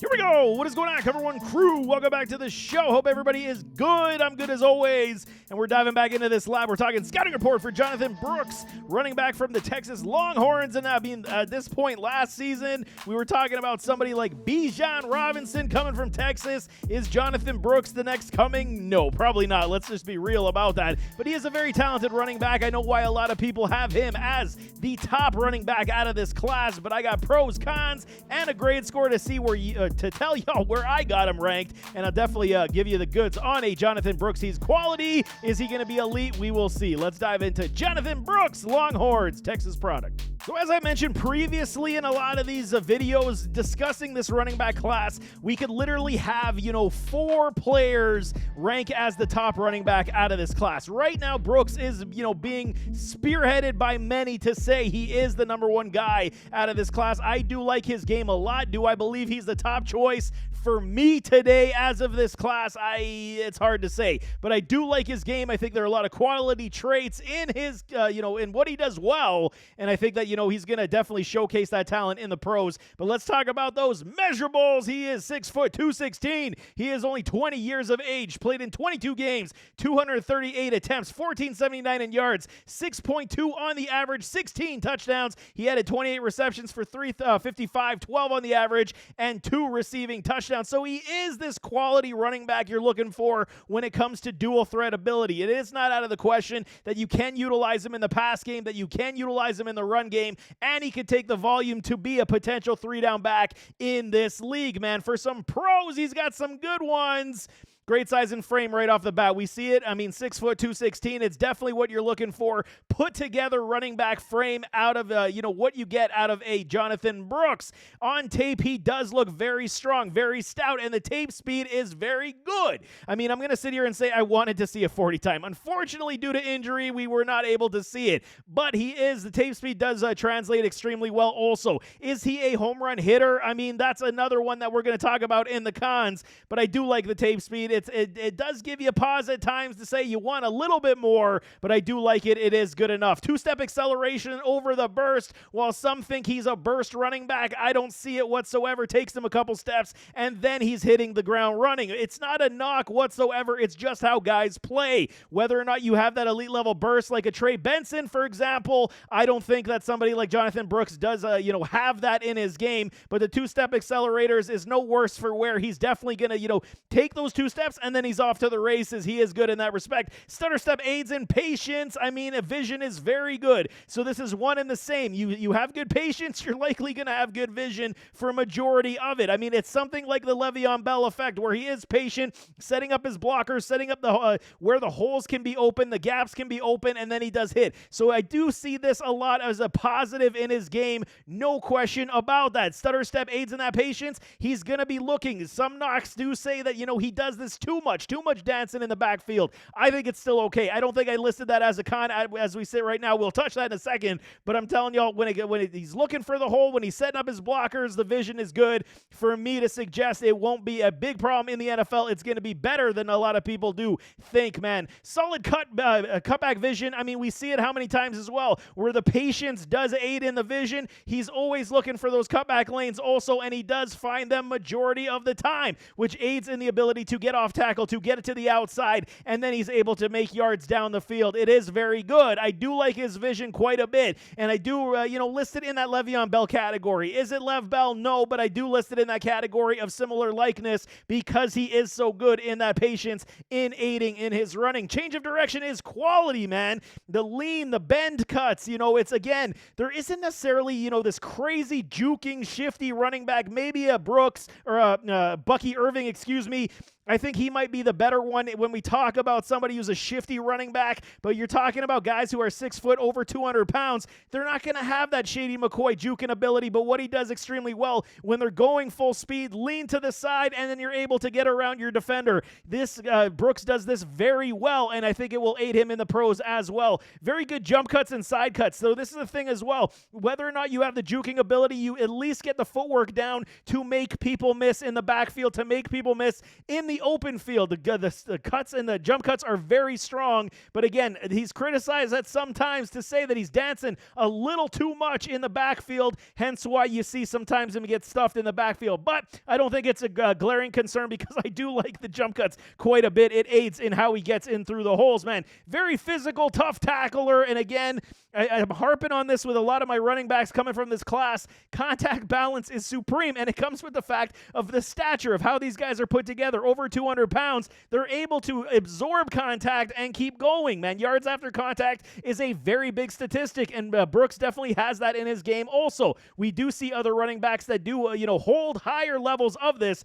Here we go. What is going on, Cover One crew? Welcome back to the show. Hope everybody is good. I'm good as always. And we're diving back into this lab. We're talking scouting report for Jonathon Brooks, running back from the Texas Longhorns. And at this point last season, we were talking about somebody like Bijan Robinson coming from Texas. Is Jonathon Brooks the next coming? No, probably not. Let's just be real about that. But he is a very talented running back. I know why a lot of people have him as the top running back out of this class. But I got pros, cons, and a grade score to see where to tell y'all where I got him ranked, and I'll definitely give you the goods on a Jonathon Brooks. He's quality. Is he going to be elite? We will see. Let's dive into Jonathon Brooks, Longhorns, Texas product. So as I mentioned previously in a lot of these videos discussing this running back class, we could literally have, 4 players rank as the top running back out of this class. Right now, Brooks is, being spearheaded by many to say he is the number 1 guy out of this class. I do like his game a lot. Do I believe he's the top choice? For me today, as of this class, it's hard to say, but I do like his game. I think there are a lot of quality traits in his, in what he does well, and I think that, he's going to definitely showcase that talent in the pros. But let's talk about those measurables. He is 6 foot 216. He is only 20 years of age, played in 22 games, 238 attempts, 1479 in yards, 6.2 on the average, 16 touchdowns. He added 28 receptions for 355, 12 on the average, and 2 receiving touchdowns. So he is this quality running back you're looking for when it comes to dual threat ability. It is not out of the question that you can utilize him in the pass game, that you can utilize him in the run game, and he could take the volume to be a potential 3-down back in this league, man. For some pros, he's got some good ones. Great size and frame right off the bat. We see it. 6 foot 216. It's definitely what you're looking for. Put together running back frame out of, what you get out of a Jonathon Brooks. On tape, he does look very strong, very stout, and the tape speed is very good. I'm going to sit here and say I wanted to see a 40 time. Unfortunately, due to injury, we were not able to see it. But the tape speed does translate extremely well also. Is he a home run hitter? That's another one that we're going to talk about in the cons, but I do like the tape speed. It does give you pause at times to say you want a little bit more, but I do like it. It is good enough. 2-step acceleration over the burst. While some think he's a burst running back, I don't see it whatsoever. Takes him a couple steps, and then he's hitting the ground running. It's not a knock whatsoever. It's just how guys play. Whether or not you have that elite level burst like a Trey Benson, for example, I don't think that somebody like Jonathon Brooks does, have that in his game, but the 2-step accelerators is no worse for where he's definitely going to, take those 2 steps and then he's off to the races. He is good in that respect. Stutter step aids in patience. Vision is very good. So this is one and the same. You have good patience, you're likely going to have good vision for a majority of it. It's something like the Le'Veon Bell effect where he is patient, setting up his blockers, setting up the where the holes can be open, the gaps can be open, and then he does hit. So I do see this a lot as a positive in his game. No question about that. Stutter step aids in that patience. He's going to be looking. Some knocks do say that, he does this too much dancing in the backfield. I think it's still okay. I don't think I listed that as a con as we sit right now. We'll touch that in a second, but I'm telling y'all, when he's looking for the hole, when he's setting up his blockers, the vision is good. For me to suggest it won't be a big problem in the NFL, it's going to be better than a lot of people do think, man. Solid cutback vision. We see it how many times as well, where the patience does aid in the vision. He's always looking for those cutback lanes also, and he does find them majority of the time, which aids in the ability to get off tackle, to get it to the outside, and then he's able to make yards down the field. It is very good. I do like his vision quite a bit, and I do, list it in that Le'Veon Bell category. Is it Lev Bell? No, but I do list it in that category of similar likeness because he is so good in that patience in aiding in his running. Change of direction is quality, man. The lean, the bend cuts, it's again, there isn't necessarily, this crazy juking, shifty running back, maybe a Brooks or a Bucky Irving, excuse me. I think he might be the better one when we talk about somebody who's a shifty running back, but you're talking about guys who are 6 foot, over 200 pounds. They're not going to have that Shady McCoy juking ability, but what he does extremely well when they're going full speed, lean to the side, and then you're able to get around your defender. This Brooks does this very well, and I think it will aid him in the pros as well. Very good jump cuts and side cuts. So this is the thing as well. Whether or not you have the juking ability, you at least get the footwork down to make people miss in the backfield, to make people miss in the the open field. The cuts and the jump cuts are very strong, but again, he's criticized that sometimes to say that he's dancing a little too much in the backfield, hence why you see sometimes him get stuffed in the backfield. But I don't think it's a glaring concern because I do like the jump cuts quite a bit. It aids in how he gets in through the holes, man. Very physical, tough tackler, and again, I'm harping on this with a lot of my running backs coming from this class. Contact balance is supreme, and it comes with the fact of the stature of how these guys are put together. Over 200 pounds, they're able to absorb contact and keep going, man. Yards after contact is a very big statistic, and Brooks definitely has that in his game also. We do see other running backs that do, hold higher levels of this.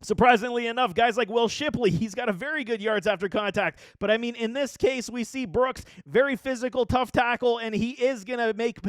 Surprisingly enough, guys like Will Shipley, he's got a very good yards after contact. But, I mean, in this case, we see Brooks, very physical, tough tackle, and he is going to make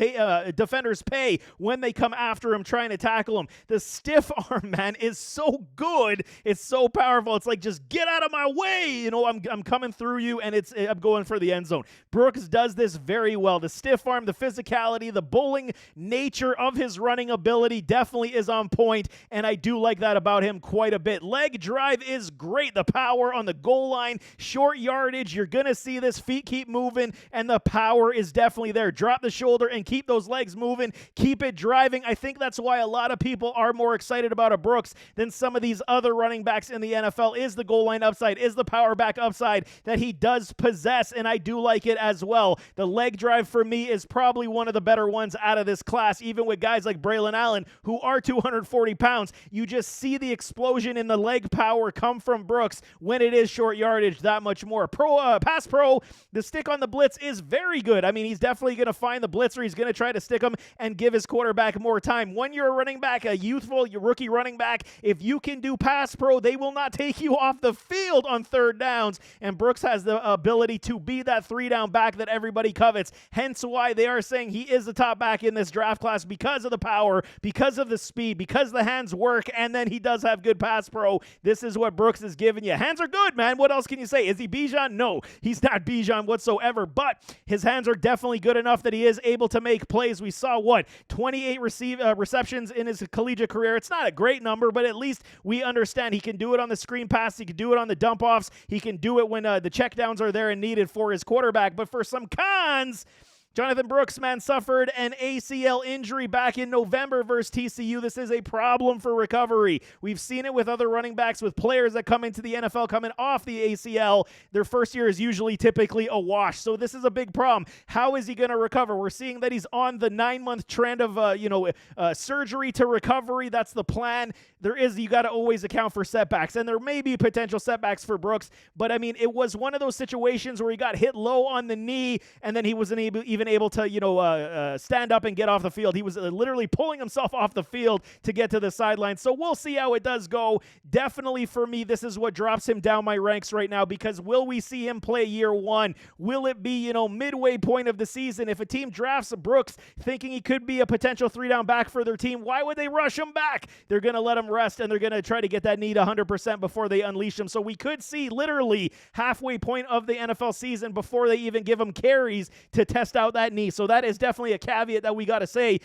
defenders pay when they come after him trying to tackle him. The stiff arm, man, is so good. It's so powerful. It's like, just get out of my way. I'm coming through you, and I'm going for the end zone. Brooks does this very well. The stiff arm, the physicality, the bowling nature of his running ability definitely is on point, and I do like that about him quite a bit. Leg drive is great. The power on the goal line, short yardage, you're going to see this. Feet keep moving, and the power is definitely there. Drop the shoulder and keep those legs moving. Keep it driving. I think that's why a lot of people are more excited about a Brooks than some of these other running backs in the NFL, is the goal line upside, is the power back upside that he does possess, and I do like it as well. The leg drive for me is probably one of the better ones out of this class, even with guys like Braylon Allen, who are 240 pounds. You just see the explosion in the leg power come from Brooks when it is short yardage that much more. Pass pro, the stick on the blitz is very good. I mean, he's definitely going to find the blitzer. He's going to try to stick him and give his quarterback more time. When you're a running back, a youthful rookie running back, if you can do pass pro, they will not take you off the field on third downs, and Brooks has the ability to be that 3-down back that everybody covets. Hence why they are saying he is the top back in this draft class, because of the power, because of the speed, because the hands work, and then he does have good pass pro. This is what Brooks is giving you. Hands are good, man. What else can you say? Is he Bijan? No, he's not Bijan whatsoever, but his hands are definitely good enough that he is able to make plays. We saw, 28 receptions in his collegiate career. It's not a great number, but at least we understand he can do it on the screen pass. He can do it on the dump offs. He can do it when the checkdowns are there and needed for his quarterback. But for some cons, Jonathon Brooks, man, suffered an ACL injury back in November versus TCU. This is a problem for recovery. We've seen it with other running backs, with players that come into the NFL coming off the ACL. Their first year is typically a wash. So this is a big problem. How is he going to recover? We're seeing that he's on the 9-month trend of, surgery to recovery. That's the plan. You got to always account for setbacks, and there may be potential setbacks for Brooks, but I mean, it was one of those situations where he got hit low on the knee, and then he wasn't even able to, stand up and get off the field. He was literally pulling himself off the field to get to the sideline. So we'll see how it does go. Definitely for me, this is what drops him down my ranks right now, because will we see him play year one? Will it be, midway point of the season? If a team drafts Brooks thinking he could be a potential 3-down back for their team, why would they rush him back? They're going to let him rest, and they're going to try to get that knee to 100% before they unleash him. So we could see literally halfway point of the NFL season before they even give him carries to test out that knee. So that is definitely a caveat that we got to say.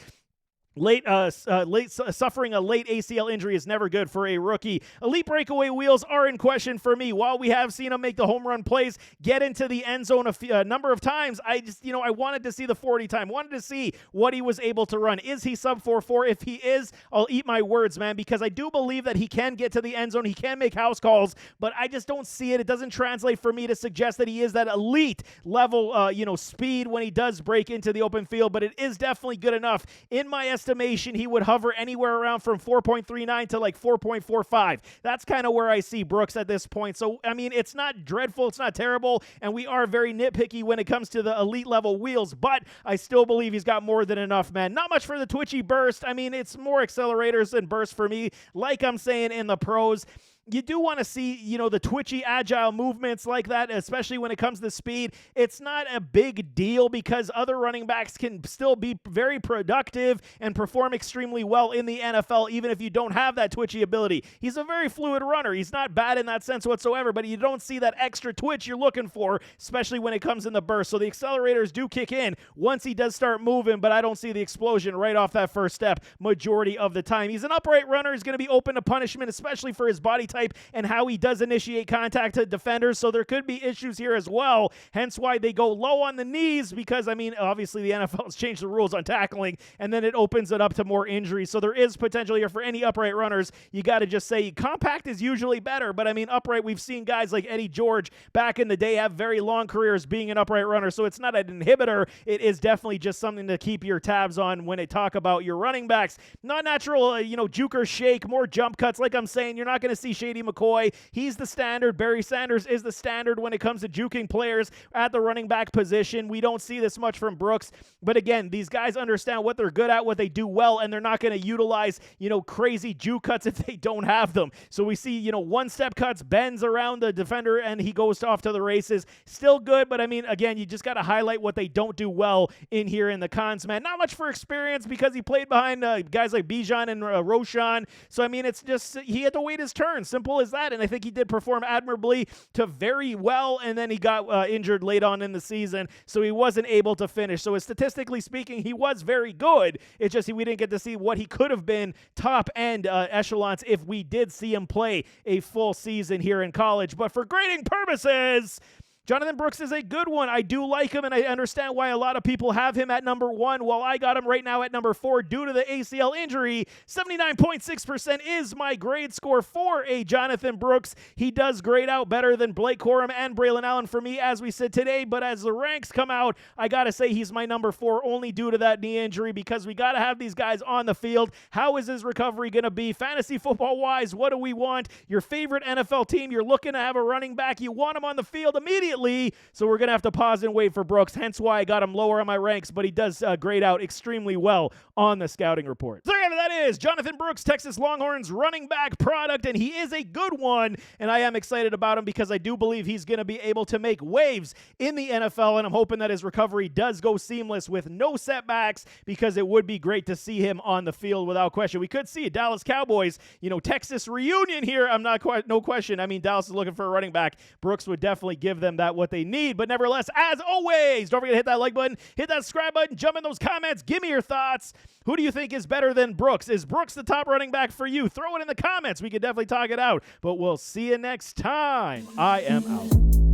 Suffering a late ACL injury is never good for a rookie. Elite breakaway wheels are in question for me. While we have seen him make the home run plays, get into the end zone a number of times, I just, I wanted to see the 40 time, wanted to see what he was able to run. Is he sub 4.4? If he is, I'll eat my words, man, because I do believe that he can get to the end zone. He can make house calls, but I just don't see it. It doesn't translate for me to suggest that he is that elite level, speed when he does break into the open field, but it is definitely good enough. In my estimation, he would hover anywhere around from 4.39 to like 4.45. That's kind of where I see Brooks at this point. So, I mean, it's not dreadful. It's not terrible. And we are very nitpicky when it comes to the elite level wheels, but I still believe he's got more than enough, man. Not much for the twitchy burst. I mean, it's more accelerators than burst for me. Like I'm saying in the pros, you do want to see, the twitchy, agile movements like that, especially when it comes to speed. It's not a big deal because other running backs can still be very productive and perform extremely well in the NFL, even if you don't have that twitchy ability. He's a very fluid runner. He's not bad in that sense whatsoever, but you don't see that extra twitch you're looking for, especially when it comes in the burst. So the accelerators do kick in once he does start moving, but I don't see the explosion right off that first step majority of the time. He's an upright runner. He's going to be open to punishment, especially for his body type type and how he does initiate contact to defenders, so there could be issues here as well, hence why they go low on the knees, because, I mean, obviously the NFL has changed the rules on tackling, and then it opens it up to more injuries, so there is potential here for any upright runners. You got to just say compact is usually better, but I mean, upright, we've seen guys like Eddie George back in the day have very long careers being an upright runner, so it's not an inhibitor. It is definitely just something to keep your tabs on when they talk about your running backs. Not natural, juke or shake, more jump cuts. Like I'm saying, you're not going to see Shady McCoy. He's the standard. Barry Sanders is the standard when it comes to juking players at the running back position. We don't see this much from Brooks, but again, these guys understand what they're good at, what they do well, and they're not going to utilize, crazy juke cuts if they don't have them. So we see, one-step cuts, bends around the defender, and he goes off to the races. Still good, but I mean, again, you just got to highlight what they don't do well in here in the cons, man. Not much for experience because he played behind guys like Bijan and Roshan. So, I mean, it's just he had to wait his turn. Simple as that. And I think he did perform admirably to very well, and then he got injured late on in the season, so he wasn't able to finish. So, statistically speaking, he was very good. It's just we didn't get to see what he could have been top-end echelons if we did see him play a full season here in college. But for grading purposes, Jonathon Brooks is a good one. I do like him, and I understand why a lot of people have him at number 1, while I got him right now at number 4 due to the ACL injury. 79.6% is my grade score for a Jonathon Brooks. He does grade out better than Blake Corum and Braylon Allen for me as we sit today, but as the ranks come out, I got to say he's my number 4 only due to that knee injury, because we got to have these guys on the field. How is his recovery going to be? Fantasy football-wise, what do we want? Your favorite NFL team, you're looking to have a running back. You want him on the field immediately. So we're going to have to pause and wait for Brooks, hence why I got him lower on my ranks, but he does grade out extremely well on the scouting report. So there that is Jonathon Brooks, Texas Longhorns running back product, and he is a good one, and I am excited about him because I do believe he's going to be able to make waves in the NFL, and I'm hoping that his recovery does go seamless with no setbacks, because it would be great to see him on the field without question. We could see a Dallas Cowboys, Texas reunion here. No question. I mean, Dallas is looking for a running back. Brooks would definitely give them that what they need. But nevertheless, as always, don't forget to hit that like button, hit that subscribe button, jump in those comments, give me your thoughts. Who do you think is better than Brooks? Is Brooks the top running back for you? Throw it in the comments. We could definitely talk it out. But we'll see you next time. I am out.